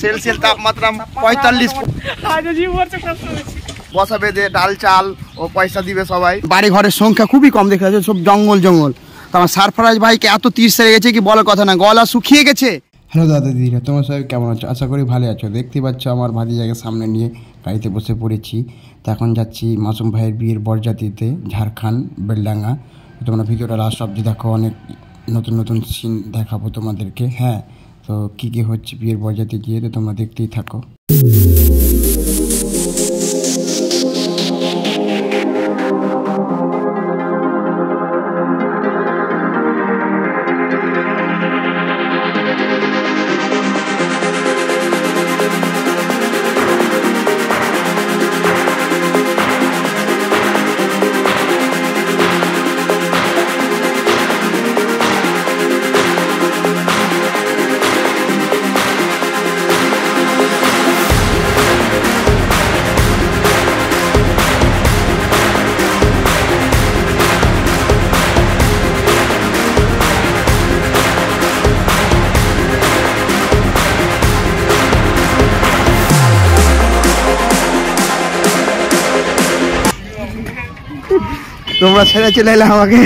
Celsius তাপমাত্রা 45 বসা বেঁধে ডাল চাল ও পয়সা দিবে সবাই। বাড়ি ঘরের সংখ্যা খুবই কম, দেখা যাচ্ছে সব জঙ্গল জঙ্গল। তো আমার সারফরাজ ভাইকে এত তীর সেরে গেছে কি বলার কথা না, গলা শুকিয়ে গেছে। হ্যালো দাদা দিদিরা, তোমরা সবাই কেমন আছো? আশা করি ভালো আছো। দেখতে পাচ্ছ আমার ভাতিজাকে সামনে নিয়ে গাড়িতে বসে পড়েছি। তো এখন যাচ্ছি মাসুম ভাইয়ের বিয়ের বরযাত্রীতে ঝাড়খণ্ড বেলডাঙ্গা। তোমরা ভিডিওটা লাস্ট অবধি দেখো, অনেক নতুন নতুন সিন দেখাবো তোমাদেরকে। হ্যাঁ, তো কী কী হচ্ছে বিয়ের বরযাত্রী গিয়ে, তো তোমরা দেখতেই থাকো। তোমরা ছেড়ে চলে এলে আমাকে।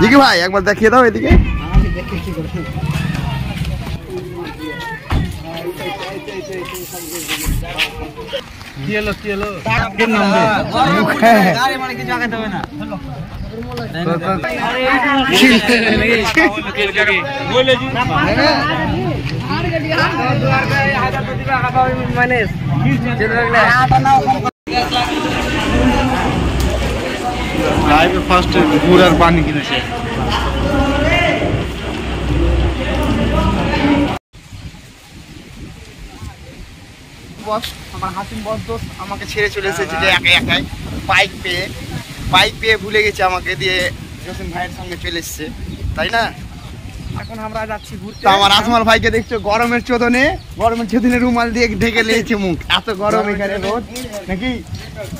দেখি ভাই একবার দেখিয়ে দাও এদিকে। ফার্স্ট গুড় আর পানি কিনেছে। বস আমার হাসিম বস দোস্ত আমাকে ছেড়ে চলে এসেছে যে একাই একাই বাইক পেয়ে ভুলে গেছে আমাকে, দিয়ে জসিম ভাইয়ের সঙ্গে চলে এসছে, তাই না? এখন আমরা যাচ্ছি ঘুরতে। আমার আজমাল ভাইকে দেখছো গরমের চোদনে রুমাল দিয়ে ঢেকে নিয়েছে মুখ, এত গরম এখানে রোদ নাকি।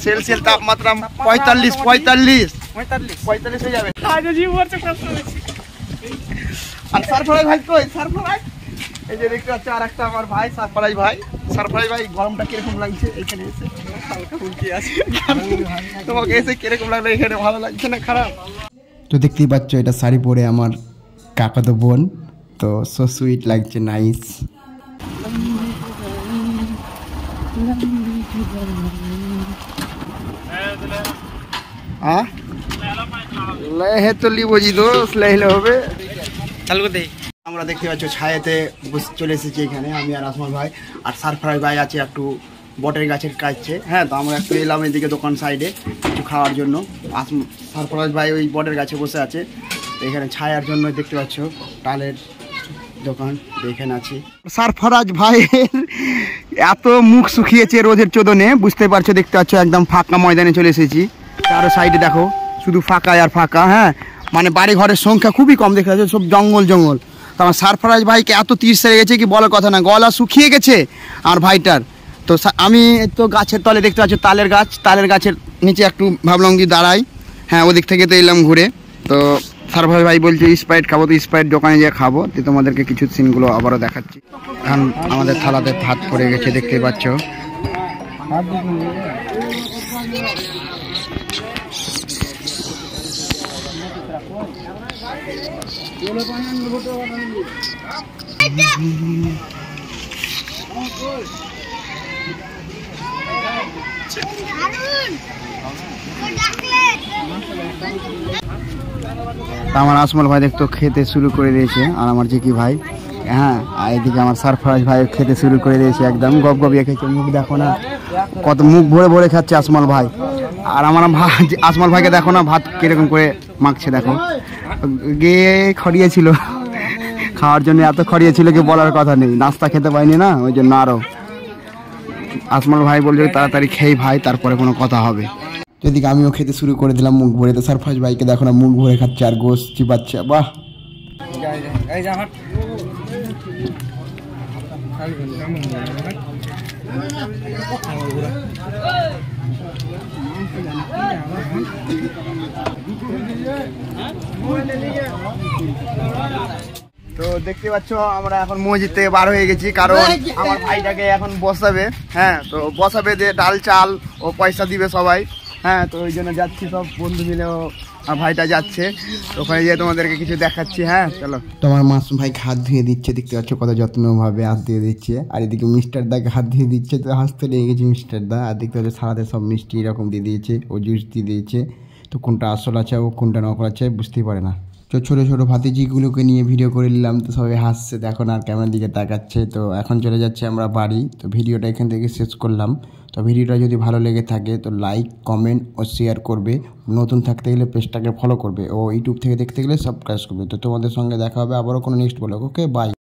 সেলসিয়াস তাপমাত্রা 45 হয়ে যাবে। আর সারফরাজ ভাই কই? সারফরাজ এই যে দেখতে পাচ্ছ আর একটা আমার ভাই সারফরাজ ভাই গরমটা কিরকম লাগছে এখানে এসে? হালকা ফুলকি আছে। তোমাকে এসে কিরকম লাগলো এখানে? ভালো লাগছে না খারাপ? তো দেখতেই পাচ্ছ এটা শাড়ি পরে আমার কাকাতো বোন, তো সো সুইট লাগছে, নাইস। লেহে তো লিবোজি দোস্ত, লেহলে হবে। চালু করতে আমরা দেখতে পাচ্ছ ছায়াতে চলে এসেছি এখানে, আমি আর আসমল ভাই। আর সারফরাজ ভাই আছে একটু বটের গাছের কাছে। হ্যাঁ, তো আমরা একটু এলাম এদিকে দোকান সাইডে কিছু খাওয়ার জন্য। সারফরাজ ভাই ওই বটের গাছে বসে আছে। তো এখানে ছায়ার জন্য দেখতে পাচ্ছ টালের দোকান, এখানে আছি। সারফরাজ ভাইয়ের এত মুখ শুকিয়েছে রোদের চোদনে, বুঝতে পারছো। দেখতে পাচ্ছ একদম ফাঁকা ময়দানে চলে এসেছি। আরো সাইডে দেখো শুধু ফাঁকা আর ফাঁকা। হ্যাঁ, মানে বাড়ি ঘরের সংখ্যা খুবই কম, দেখা যাচ্ছে সব জঙ্গল জঙ্গল। তো আমার সারফরাজ ভাইকে এত তীর সেরে গেছে কি বলার কথা না, গলা শুকিয়ে গেছে আর ভাইটার। তো আমি তো গাছের তলে দেখতে পাচ্ছি তালের গাছের নিচে একটু ভাবলাম কি দাঁড়াই। হ্যাঁ, ওদিক থেকে তো এলাম ঘুরে। তো সারফরাজ ভাই বলছে স্প্রাইট খাবো, তো স্প্রাইট দোকানে গিয়ে খাবো। তো তোমাদেরকে কিছু সিনগুলো আবারও দেখাচ্ছি। এখন আমাদের থালাতে ভাত পড়ে গেছে, দেখতে পাচ্ছ। আমার আসমল ভাই দেখতো খেতে শুরু করে দিয়েছে, আর আমার জিকি ভাই। হ্যাঁ, আর এদিকে আমার সারফরাজ ভাই খেতে শুরু করে দিয়েছে, একদম গপ গপিয়ে খেয়েছে। মুখ দেখো না, কত মুখ ভরে ভরে খাচ্ছে আসমল ভাই। আর আমার আসমল ভাইকে দেখো না ভাত কিরকম করে মাখছে, দেখো। গিয়ে খড়িয়েছিল খাওয়ার জন্য, এত খড়িয়েছিল কি বলার কথা নেই। নাস্তা খেতে পাইনি না, ওই জন্য আরো। আসমল ভাই বলছে তাড়াতাড়ি খেয়ে ভাই, তারপরে কোনো কথা হবে। এদিকে আমিও খেতে শুরু করে দিলাম মুখ ভরে। তো সারফরাজ ভাইকে দেখো না মুখ ভরে খাচ্ছে আর গোস চিবাচ্ছে। বাহ, তো দেখতে পাচ্ছ আমরা এখন মসজিদ থেকে বার হয়ে গেছি, কারণ আমার ভাইটাকে এখন বসাবে। হ্যাঁ, তো বসাবে যে ডাল চাল ও পয়সা দিবে সবাই। হ্যাঁ, তো ওই জন্য যাচ্ছি, সব বন্ধু মিলেও ভাইটা যাচ্ছে। তো ওখানে গিয়ে তোমাদেরকে কিছু দেখাচ্ছি। হ্যাঁ চলো। তোমার মাসুম ভাই হাত ধুয়ে দিচ্ছে, দেখতে পাচ্ছ কত যত্নভাবে হাত ধুয়ে দিচ্ছে। আর এদিকে মিস্টার দাকে হাত ধুয়ে দিচ্ছে, তো হাসতে লেগে গেছে মিস্টার দা। আর দেখতে পাচ্ছ সারাতে সব মিষ্টি এরকম দিয়ে দিয়েছে, ও জুস দিয়ে দিয়েছে। তো কোনটা আসল আছে ও কোনটা নকল আছে বুঝতেই পারে না। তো ছোটো ছোটো ভাতিজিগুলোকে নিয়ে ভিডিও করে নিলাম, তো সবাই হাসছে, এখন আর ক্যামেরার দিকে তাকাচ্ছে। তো এখন চলে যাচ্ছে আমরা বাড়ি। তো ভিডিওটা এখান থেকে শেষ করলাম। তো ভিডিওটা যদি ভালো লেগে থাকে তো লাইক কমেন্ট ও শেয়ার করবে। নতুন থাকতে গেলে পেজটাকে ফলো করবে, ও ইউটিউব থেকে দেখতে গেলে সাবস্ক্রাইব করবে। তো তোমাদের সঙ্গে দেখা হবে আবারও কোনো নেক্সট ব্লগ। Okay bye.